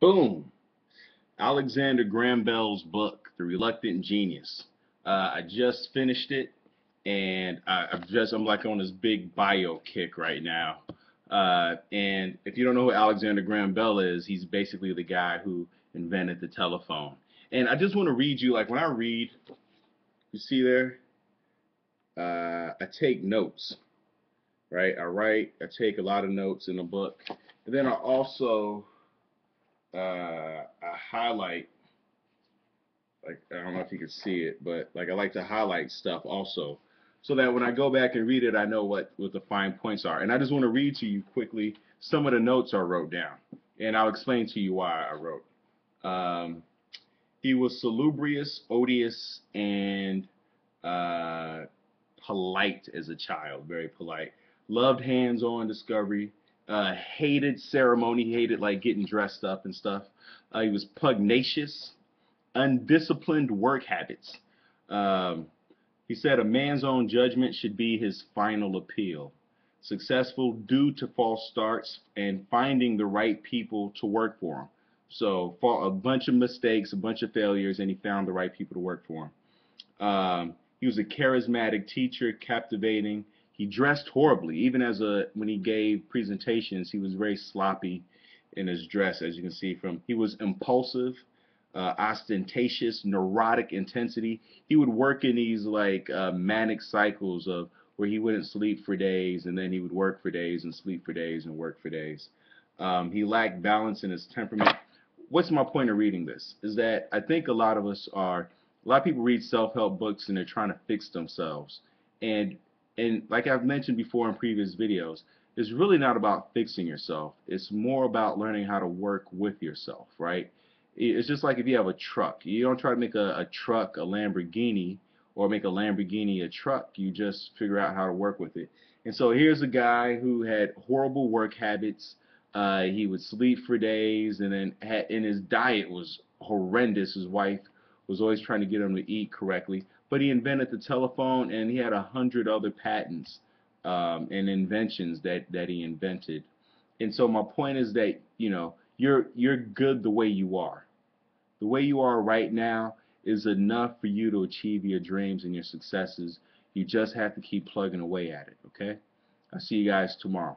Boom. Alexander Graham Bell's book, The Reluctant Genius. I just finished it, and I'm like on this big bio kick right now. And if you don't know who Alexander Graham Bell is, he's basically the guy who invented the telephone. And I just want to read you, like when I read, you see there, I take notes, right? I take a lot of notes in the book. And then I also I highlight, like I don't know if you can see it, but like I like to highlight stuff also, so that when I go back and read it, I know what the fine points are. And I just want to read to you quickly some of the notes I wrote down, and I'll explain to you why I wrote. Um, he was salubrious, odious, and uh, polite as a child, very polite. Loved hands-on discovery. Hated ceremony. He hated like getting dressed up and stuff. He was pugnacious, undisciplined work habits. Um, he said a man's own judgment should be his final appeal. Successful due to false starts and finding the right people to work for him. So for a bunch of mistakes, a bunch of failures, and he found the right people to work for him. He was a charismatic teacher, captivating. He dressed horribly. Even when he gave presentations, he was very sloppy in his dress, as you can see from. He was impulsive, ostentatious, neurotic intensity. He would work in these like manic cycles of where he wouldn't sleep for days, and then he would work for days and sleep for days and work for days. He lacked balance in his temperament. What's my point of reading this? Is that I think a lot of people read self-help books and they're trying to fix themselves. And like I've mentioned before in previous videos, it's really not about fixing yourself. It's more about learning how to work with yourself, right? It's just like if you have a truck. You don't try to make a truck a Lamborghini or make a Lamborghini a truck. You just figure out how to work with it. And so here's a guy who had horrible work habits. He would sleep for days, and and his diet was horrendous. His wife was always trying to get him to eat correctly. But he invented the telephone, and he had 100 other patents and inventions that he invented. And so my point is that you're good the way you are. The way you are right now is enough for you to achieve your dreams and your successes. You just have to keep plugging away at it, okay? I'll see you guys tomorrow.